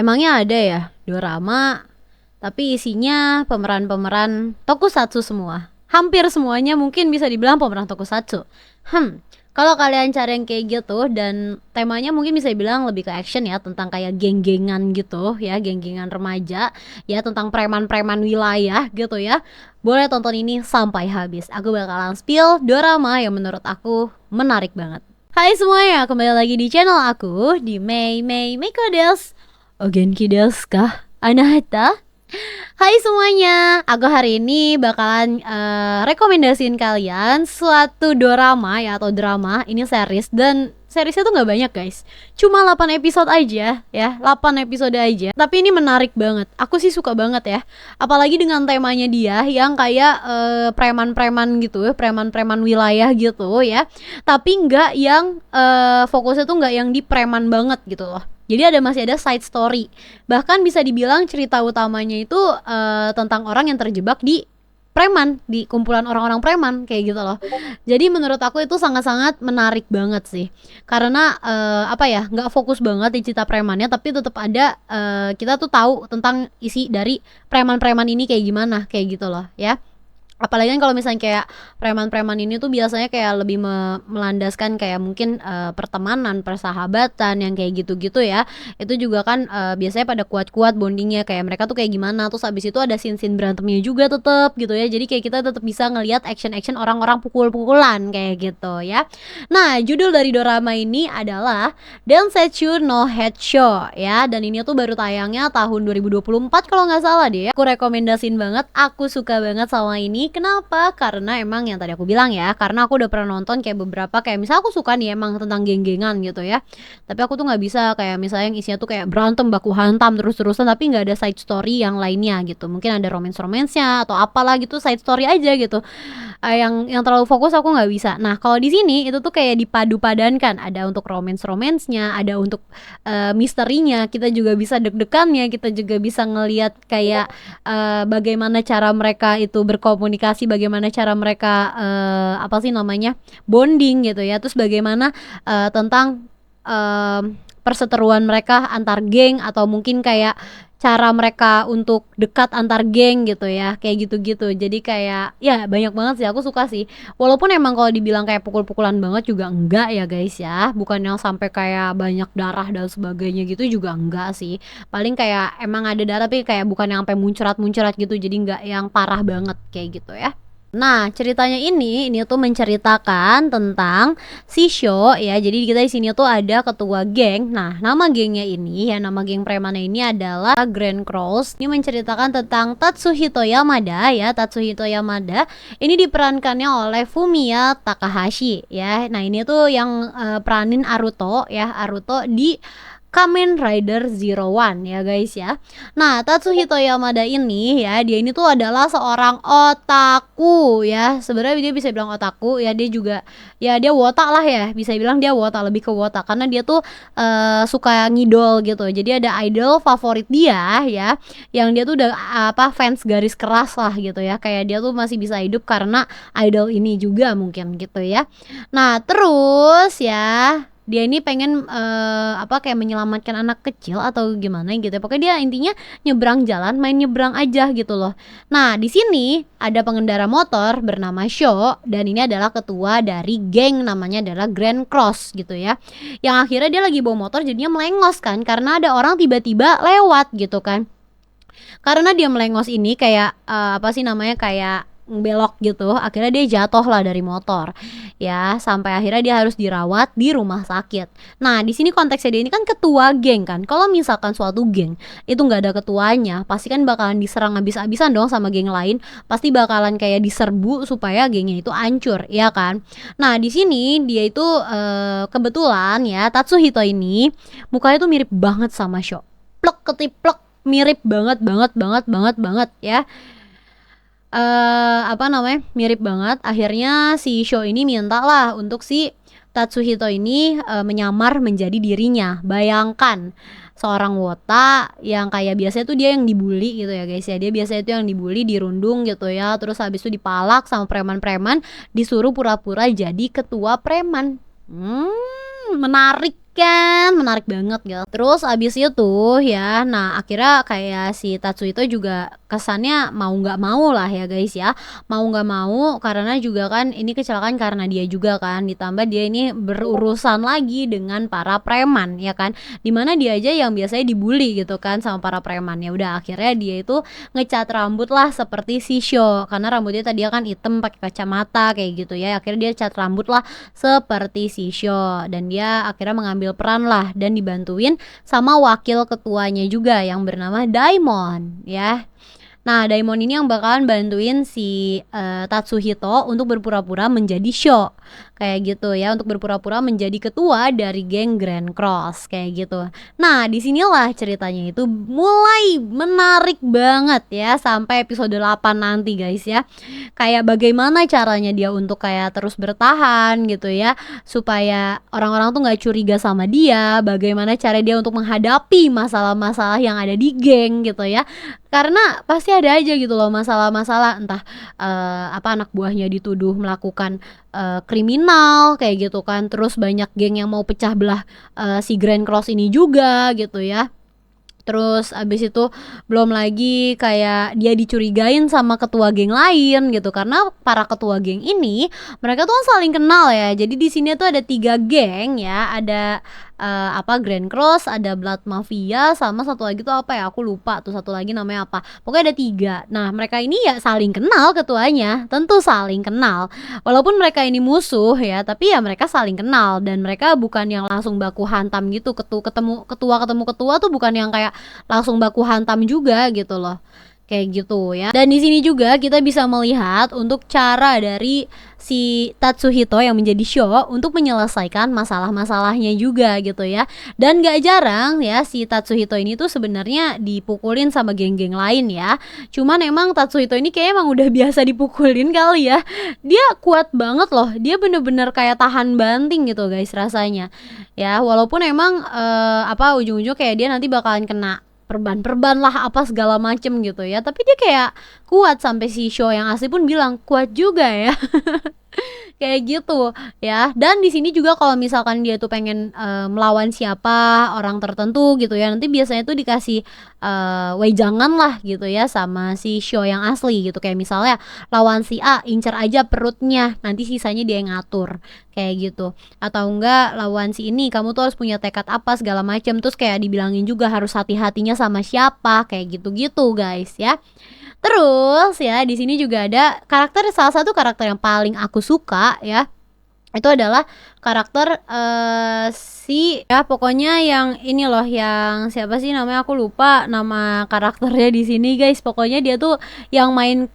Emangnya ada ya dorama tapi isinya pemeran-pemeran tokusatsu semua? Hampir semuanya mungkin bisa dibilang pemeran tokusatsu. Kalau kalian cari yang kayak gitu dan temanya mungkin bisa dibilang lebih ke action ya, tentang kayak geng-gengan gitu ya, geng-gengan remaja ya, tentang preman-preman wilayah gitu ya. Boleh tonton ini sampai habis. Aku bakalan spill dorama yang menurut aku menarik banget. Hai semuanya, kembali lagi di channel aku di Mei Mei Meiko desu. O genki desu ka? Anahata? Hai semuanya, aku hari ini bakalan rekomendasiin kalian suatu dorama ya, atau drama. Ini series dan seriesnya tuh nggak banyak guys, cuma 8 episode aja ya, 8 episode aja. Tapi ini menarik banget, aku sih suka banget ya. Apalagi dengan temanya dia yang kayak preman-preman gitu ya, preman-preman wilayah gitu ya. Tapi nggak yang fokusnya tuh nggak yang di preman banget gitu loh. Jadi masih ada side story. Bahkan bisa dibilang cerita utamanya itu tentang orang yang terjebak di preman, di kumpulan orang-orang preman kayak gitu loh. Jadi menurut aku itu sangat-sangat menarik banget sih. Karena apa ya, nggak fokus banget di cerita premannya, tapi tetap ada kita tuh tahu tentang isi dari preman-preman ini kayak gimana, kayak gitu loh ya. Apalagi kan kalau misalnya kayak preman-preman ini tuh biasanya kayak lebih melandaskan kayak mungkin pertemanan, persahabatan yang kayak gitu-gitu ya. Itu juga kan biasanya pada kuat-kuat bondingnya, kayak mereka tuh kayak gimana. Terus habis itu ada scene-scene berantemnya juga tetep gitu ya. Jadi kayak kita tetap bisa ngelihat action-action orang-orang pukul-pukulan kayak gitu ya. Nah, judul dari dorama ini adalah Densetsu no Hecho ya. Dan ini tuh baru tayangnya tahun 2024 kalau nggak salah deh. Aku rekomendasiin banget, aku suka banget sama ini. Kenapa? Karena emang yang tadi aku bilang ya, karena aku udah pernah nonton kayak beberapa, kayak misal aku suka nih emang tentang geng-gengan gitu ya, tapi aku tuh nggak bisa kayak misalnya yang isinya tuh kayak berantem baku hantam terus-terusan tapi nggak ada side story yang lainnya gitu. Mungkin ada romance-romancenya atau apalah gitu, side story aja gitu. Yang terlalu fokus aku nggak bisa. Nah kalau di sini itu tuh kayak dipadu-padankan, ada untuk romance-romancenya, ada untuk misterinya, kita juga bisa deg-degannya, kita juga bisa ngelihat kayak bagaimana cara mereka itu berkomunikasi, bagaimana cara mereka apa sih namanya, bonding gitu ya. Terus bagaimana tentang perseteruan mereka antar geng, atau mungkin kayak cara mereka untuk dekat antar geng gitu ya, kayak gitu-gitu. Jadi kayak ya banyak banget sih, aku suka sih. Walaupun emang kalau dibilang kayak pukul-pukulan banget juga enggak ya guys ya, bukan yang sampai kayak banyak darah dan sebagainya gitu juga enggak sih. Paling kayak emang ada darah tapi kayak bukan yang sampai muncrat-muncrat gitu, jadi enggak yang parah banget kayak gitu ya. Nah, ceritanya ini tuh menceritakan tentang si Sho ya. Jadi kita di sini tuh ada ketua geng. Nah, nama gengnya ini ya, nama geng premannya ini adalah Grand Cross. Ini menceritakan tentang Tatsuhito Yamada ya. Tatsuhito Yamada ini diperankannya oleh Fumiya Takahashi ya. Nah, ini tuh yang peranin Aruto ya. Aruto di Kamen Rider Zero One ya guys ya. Nah, Tatsuhito Yamada ini ya, dia ini tuh adalah seorang otaku ya. Sebenarnya dia bisa bilang otaku ya, dia juga ya dia wota lah ya. Bisa bilang dia wota, lebih ke wota karena dia tuh suka ngidol gitu. Jadi ada idol favorit dia ya, yang dia tuh udah apa, fans garis keras lah gitu ya. Kayak dia tuh masih bisa hidup karena idol ini juga mungkin gitu ya. Nah, terus ya dia ini pengen apa kayak menyelamatkan anak kecil atau gimana gitu ya. Pokoknya dia intinya nyebrang jalan, main nyebrang aja gitu loh. Nah, di sini ada pengendara motor bernama Sho, dan ini adalah ketua dari geng, namanya adalah Grand Cross gitu ya. Yang akhirnya dia lagi bawa motor jadinya melengos kan, karena ada orang tiba-tiba lewat gitu kan. Karena dia melengos ini kayak apa sih namanya, kayak belok gitu, akhirnya dia jatuh lah dari motor ya, sampai akhirnya dia harus dirawat di rumah sakit. Nah, di sini konteksnya dia ini kan ketua geng kan. Kalau misalkan suatu geng itu nggak ada ketuanya, pasti kan bakalan diserang habis-habisan dong sama geng lain. Pasti bakalan kayak diserbu supaya gengnya itu hancur ya kan. Nah, di sini dia itu kebetulan ya, Tatsuhito ini mukanya tuh mirip banget sama Sho, plek ketiplek, mirip banget banget banget banget banget ya. Apa namanya, mirip banget. Akhirnya si Sho ini minta lah untuk si Tatsuhito ini menyamar menjadi dirinya. Bayangkan seorang wota yang kayak biasanya tuh dia yang dibully gitu ya guys ya. Dia biasanya tuh yang dibully, dirundung gitu ya. Terus habis itu dipalak sama preman-preman, disuruh pura-pura jadi ketua preman. Menarik Kan menarik banget gitu. Terus abis itu ya, nah akhirnya kayak si Tatsuhito juga kesannya mau nggak mau lah ya guys ya, mau nggak mau karena juga kan ini kecelakaan karena dia juga kan, ditambah dia ini berurusan lagi dengan para preman ya kan, dimana dia aja yang biasanya dibully gitu kan sama para preman. Ya udah akhirnya dia itu ngecat rambut lah seperti si Sho, karena rambutnya tadi kan hitam pakai kacamata kayak gitu ya, akhirnya dia cat rambut lah seperti si Sho, dan dia akhirnya mengambil peran lah dan dibantuin sama wakil ketuanya juga yang bernama Daimon ya. Nah, Daimon ini yang bakalan bantuin si Tatsuhito untuk berpura-pura menjadi Sho kayak gitu ya, untuk berpura-pura menjadi ketua dari geng Grand Cross kayak gitu. Nah, disinilah ceritanya itu mulai menarik banget ya sampai episode 8 nanti guys ya. Kayak bagaimana caranya dia untuk kayak terus bertahan gitu ya, supaya orang-orang tuh nggak curiga sama dia, bagaimana cara dia untuk menghadapi masalah-masalah yang ada di geng gitu ya. Karena pasti ada aja gitu loh masalah-masalah, entah apa anak buahnya dituduh melakukan kriminal kayak gitu kan, terus banyak geng yang mau pecah belah si Grand Cross ini juga gitu ya. Terus abis itu belum lagi kayak dia dicurigain sama ketua geng lain gitu, karena para ketua geng ini mereka tuh saling kenal ya. Jadi di sini tuh ada 3 geng ya, ada apa Grand Cross, ada Blood Mafia, sama satu lagi tuh apa ya, aku lupa tuh satu lagi namanya apa. Pokoknya ada 3. Nah mereka ini ya saling kenal ketuanya, tentu saling kenal. Walaupun mereka ini musuh ya, tapi ya mereka saling kenal dan mereka bukan yang langsung baku hantam gitu. Ketemu ketua tuh bukan yang kayak langsung baku hantam juga gitu loh. Kayak gitu ya. Dan di sini juga kita bisa melihat untuk cara dari si Tatsuhito yang menjadi Sho untuk menyelesaikan masalah-masalahnya juga gitu ya. Dan gak jarang ya si Tatsuhito ini tuh sebenarnya dipukulin sama geng-geng lain ya. Cuman emang Tatsuhito ini kayak emang udah biasa dipukulin kali ya. Dia kuat banget loh. Dia bener-bener kayak tahan banting gitu guys rasanya. Ya walaupun emang apa ujung-ujung kayak dia nanti bakalan kena perban lah apa segala macem gitu ya, tapi dia kayak kuat sampai si Sho yang asli pun bilang kuat juga ya. Kayak gitu ya. Dan di sini juga kalau misalkan dia tuh pengen melawan siapa orang tertentu gitu ya, nanti biasanya tuh dikasih wejangan lah gitu ya sama si Sho yang asli gitu. Kayak misalnya lawan si A, incer aja perutnya, nanti sisanya dia yang ngatur kayak gitu. Atau enggak lawan si ini, kamu tuh harus punya tekad apa segala macam, terus kayak dibilangin juga harus hati-hatinya sama siapa kayak gitu-gitu guys ya. Terus ya di sini juga ada karakter, salah satu karakter yang paling aku suka ya, itu adalah karakter si ya pokoknya yang ini loh, yang siapa sih namanya, aku lupa nama karakternya di sini guys. Pokoknya dia tuh yang main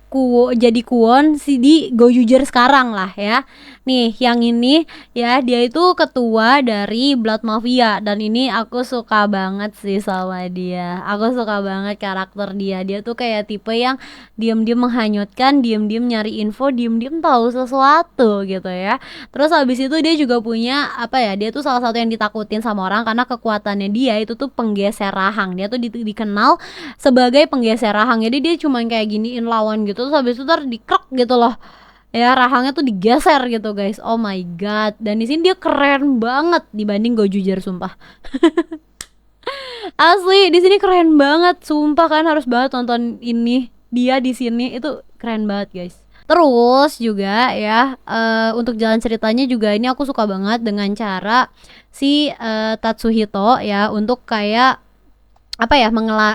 jadi Kuwon si di Gojuger sekarang lah ya. Nih yang ini ya, dia itu ketua dari Blood Mafia, dan ini aku suka banget sih sama dia. Aku suka banget karakter dia. Dia tuh kayak tipe yang diam-diam menghanyutkan, diam-diam nyari info, diam-diam tahu sesuatu gitu ya. Terus habis itu dia juga punya apa ya, dia tuh salah satu yang ditakutin sama orang karena kekuatannya dia itu tuh penggeser rahang. Dia tuh dikenal sebagai penggeser rahang. Jadi dia cuma kayak giniin lawan gitu, terus habis itu ntar dikrek gitu loh. Ya rahangnya tuh digeser gitu guys. Oh my god. Dan di sini dia keren banget dibanding Gojuger sumpah. Asli di sini keren banget sumpah, kan harus banget tonton ini. Dia di sini itu keren banget guys. Terus juga ya untuk jalan ceritanya juga ini aku suka banget dengan cara si Tatsuhito ya untuk kayak apa ya,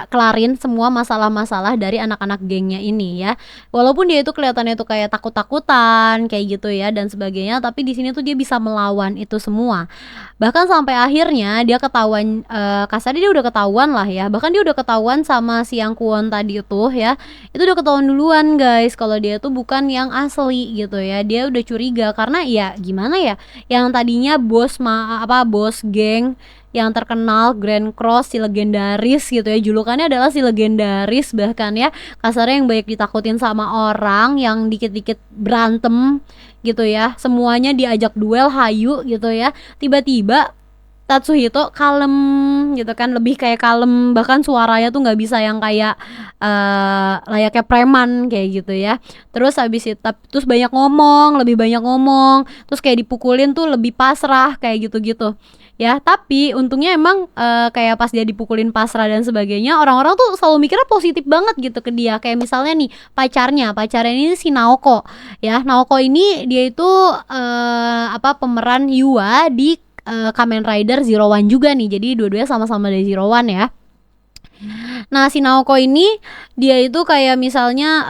kelarin semua masalah-masalah dari anak-anak gengnya ini ya. Walaupun dia itu kelihatannya tuh kayak takut-takutan kayak gitu ya dan sebagainya, tapi di sini tuh dia bisa melawan itu semua. Bahkan sampai akhirnya dia ketahuan, kasarnya dia udah ketahuan lah ya. Bahkan dia udah ketahuan sama si yang Kuon tadi itu ya. Itu udah ketahuan duluan guys kalau dia tuh bukan yang asli gitu ya. Dia udah curiga karena ya gimana ya, yang tadinya bos bos geng yang terkenal Grand Cross, si legendaris gitu ya, julukannya adalah si legendaris bahkan ya, kasarnya yang banyak ditakutin sama orang, yang dikit-dikit berantem gitu ya, semuanya diajak duel hayu gitu ya, tiba-tiba Tatsuhito kalem gitu kan, lebih kayak kalem, bahkan suaranya tuh nggak bisa yang kayak layaknya preman kayak gitu ya. Terus habis itu terus lebih banyak ngomong, terus kayak dipukulin tuh lebih pasrah kayak gitu-gitu ya. Tapi untungnya emang kayak pas dia dipukulin pasrah dan sebagainya, orang-orang tuh selalu mikirnya positif banget gitu ke dia. Kayak misalnya nih pacarnya ini si Naoko ya. Naoko ini dia itu pemeran Yua di Kamen Rider Zero One juga nih. Jadi dua-duanya sama-sama dari Zero One ya. Nah, si Naoko ini dia itu kayak misalnya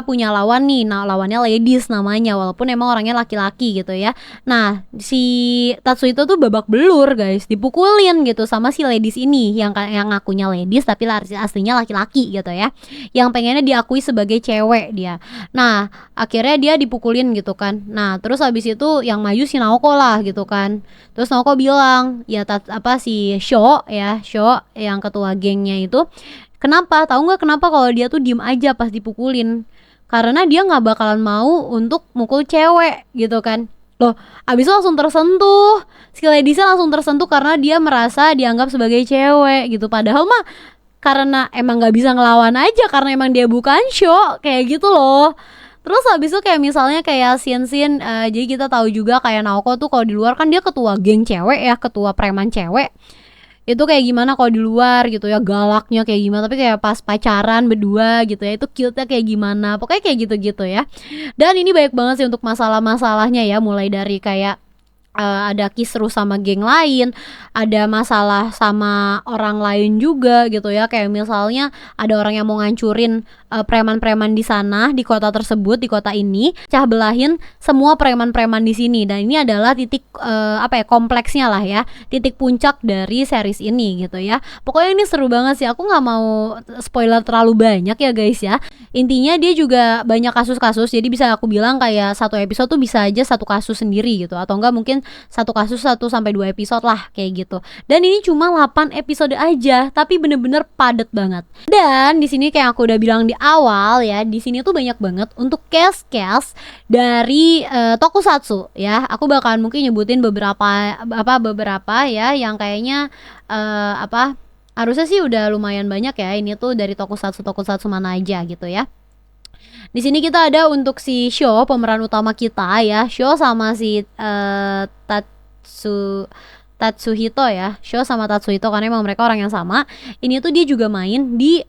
punya lawan nih. Nah, lawannya ladies namanya, walaupun emang orangnya laki-laki gitu ya. Nah, si Tatsuhito tuh babak belur, guys. Dipukulin gitu sama si ladies ini yang ngakunya ladies tapi aslinya laki-laki gitu ya. Yang pengennya diakui sebagai cewek dia. Nah, akhirnya dia dipukulin gitu kan. Nah, terus habis itu yang maju si Naoko lah gitu kan. Terus Naoko bilang, ya si Sho yang ketua gengnya itu, kenapa? Tahu nggak kenapa kalau dia tuh diem aja pas dipukulin? Karena dia nggak bakalan mau untuk mukul cewek gitu kan. Loh, abis itu langsung tersentuh. Si ladiesnya langsung tersentuh karena dia merasa dianggap sebagai cewek gitu. Padahal mah karena emang nggak bisa ngelawan aja, karena emang dia bukan Sho kayak gitu loh. Terus habis itu kayak misalnya kayak scene jadi kita tahu juga kayak Naoko tuh kalau di luar kan dia ketua geng cewek ya, ketua preman cewek. Itu kayak gimana kalau di luar gitu ya, galaknya kayak gimana, tapi kayak pas pacaran berdua gitu ya, itu cute-nya kayak gimana. Pokoknya kayak gitu-gitu ya. Dan ini banyak banget sih untuk masalah-masalahnya ya, mulai dari kayak ada kisruh sama geng lain, ada masalah sama orang lain juga gitu ya. Kayak misalnya ada orang yang mau ngancurin preman-preman di sana, di kota tersebut, di kota ini, cah belahin semua preman-preman di sini. Dan ini adalah titik kompleksnya lah ya, titik puncak dari series ini gitu ya. Pokoknya ini seru banget sih. Aku nggak mau spoiler terlalu banyak ya guys ya. Intinya dia juga banyak kasus-kasus, jadi bisa aku bilang kayak satu episode tuh bisa aja satu kasus sendiri gitu, atau enggak mungkin satu kasus 1-2 episode lah kayak gitu. Dan ini cuma 8 episode aja, tapi bener-bener padet banget. Dan di sini kayak aku udah bilang di awal ya, di sini tuh banyak banget untuk case-case dari tokusatsu ya. Aku bakalan mungkin nyebutin beberapa ya yang kayaknya harusnya sih udah lumayan banyak ya. Ini tuh dari tokusatsu mana aja gitu ya. Di sini kita ada untuk si Sho, pemeran utama kita ya. Sho sama si Tatsuhito ya. Sho sama Tatsuhito karena emang mereka orang yang sama. Ini tuh dia juga main di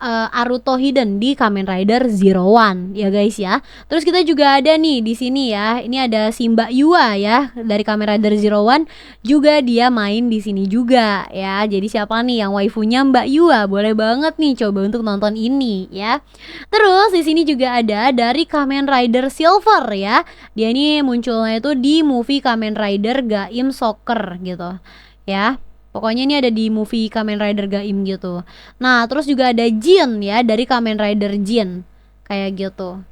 Aruto Hiden di Kamen Rider Zero One ya guys ya. Terus kita juga ada nih di sini ya. Ini ada si Mbak Yua ya dari Kamen Rider Zero One, juga dia main di sini juga ya. Jadi siapa nih yang waifunya Mbak Yua? Boleh banget nih coba untuk nonton ini ya. Terus di sini juga ada dari Kamen Rider Silver ya. Dia ini munculnya itu di movie Kamen Rider Gaim Soccer gitu ya. Pokoknya ini ada di movie Kamen Rider Gaim gitu. Nah, terus juga ada Jin ya dari Kamen Rider Jin. Kayak gitu.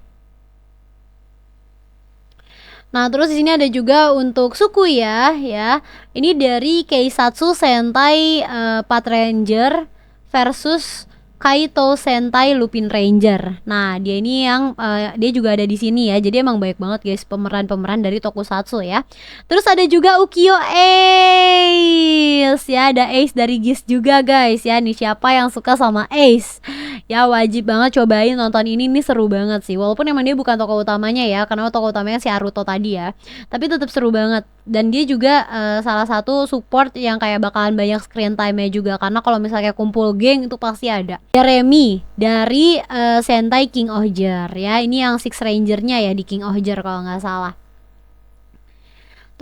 Nah, terus di sini ada juga untuk Sukuya ya. Ini dari Keisatsu Sentai Path Ranger versus Kaito Sentai Lupin Ranger. Nah, dia ini yang dia juga ada di sini ya. Jadi emang banyak banget guys pemeran-pemeran dari tokusatsu ya. Terus ada juga Ukiyo Ace ya, ada Ace dari GIS juga guys ya. Nih siapa yang suka sama Ace? Ya wajib banget cobain nonton ini, nih seru banget sih. Walaupun emang dia bukan tokoh utamanya ya, karena tokoh utamanya si Aruto tadi ya. Tapi tetap seru banget. Dan dia juga salah satu support yang kayak bakalan banyak screen time-nya juga, karena kalau misalnya kumpul geng itu pasti ada. Jeremy dari Sentai King Ohger ya. Ini yang Six Ranger-nya ya di King Ohger kalau nggak salah.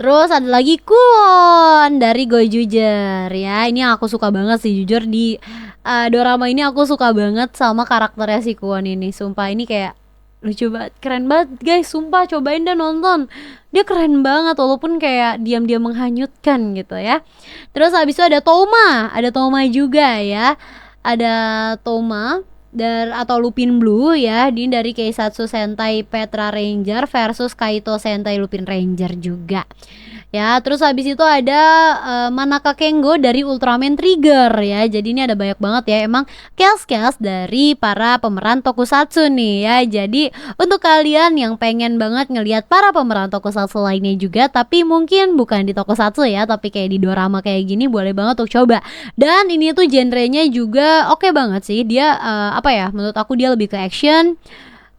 Terus ada lagi Kuon dari Gojuger ya. Ini yang aku suka banget sih jujur di dorama ini. Aku suka banget sama karakternya si Kuon ini. Sumpah ini kayak lucu banget, keren banget guys. Sumpah cobain dan nonton. Dia keren banget walaupun kayak diam-diam menghanyutkan gitu ya. Terus habis itu ada Toma. Ada Toma juga ya. Ada Toma atau Lupin Blue ya, ini dari Keisatsu Sentai Petra Ranger versus Kaito Sentai Lupin Ranger juga ya. Terus habis itu ada Manaka Kengo dari Ultraman Trigger ya. Jadi ini ada banyak banget ya emang cast dari para pemeran tokusatsu nih ya. Jadi untuk kalian yang pengen banget ngelihat para pemeran tokusatsu lainnya juga, tapi mungkin bukan di tokusatsu ya, tapi kayak di dorama kayak gini, boleh banget untuk coba. Dan ini tuh genrenya juga oke banget sih. Dia menurut aku dia lebih ke action,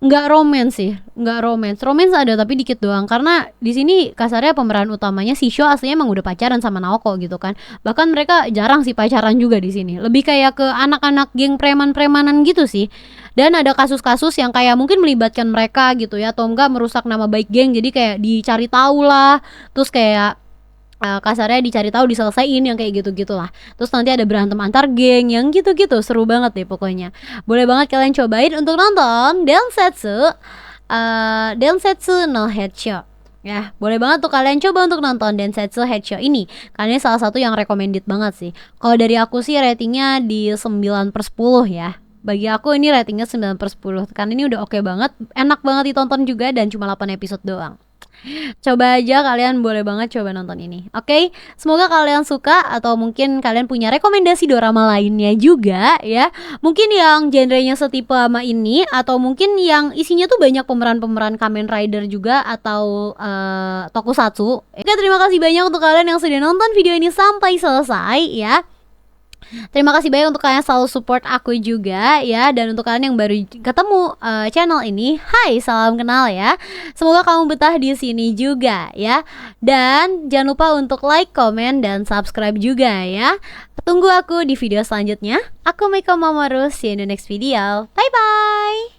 Nggak romance sih, nggak romance. Romance ada tapi dikit doang. Karena di sini kasarnya pemeran utamanya si Sho aslinya emang udah pacaran sama Naoko gitu kan. Bahkan mereka jarang sih pacaran juga di sini. Lebih kayak ke anak-anak geng preman-premanan gitu sih. Dan ada kasus-kasus yang kayak mungkin melibatkan mereka gitu ya, atau enggak merusak nama baik geng. Jadi kayak dicari tahu lah. Terus kayak kasarnya dicari tahu diselesain yang kayak gitu-gitulah. Terus nanti ada berantem antar geng yang gitu-gitu, seru banget deh pokoknya. Boleh banget kalian cobain untuk nonton Densetsu no Headshow. Ya, boleh banget tuh kalian coba untuk nonton Densetsu Headshow ini. Karena ini salah satu yang recommended banget sih. Kalau dari aku sih ratingnya di 9/10 ya. Bagi aku ini ratingnya 9/10. Karena ini udah oke banget, enak banget ditonton juga dan cuma 8 episode doang. Coba aja, kalian boleh banget coba nonton ini. Oke, semoga kalian suka atau mungkin kalian punya rekomendasi dorama lainnya juga ya. Mungkin yang genrenya setipe sama ini atau mungkin yang isinya tuh banyak pemeran-pemeran Kamen Rider juga atau tokusatsu. Oke, terima kasih banyak untuk kalian yang sudah nonton video ini sampai selesai ya. Terima kasih banyak untuk kalian selalu support aku juga ya. Dan untuk kalian yang baru ketemu channel ini, hai, salam kenal ya. Semoga kamu betah di sini juga ya. Dan jangan lupa untuk like, comment, dan subscribe juga ya. Tunggu aku di video selanjutnya. Aku Meiko Mamoru, see you in the next video. Bye bye.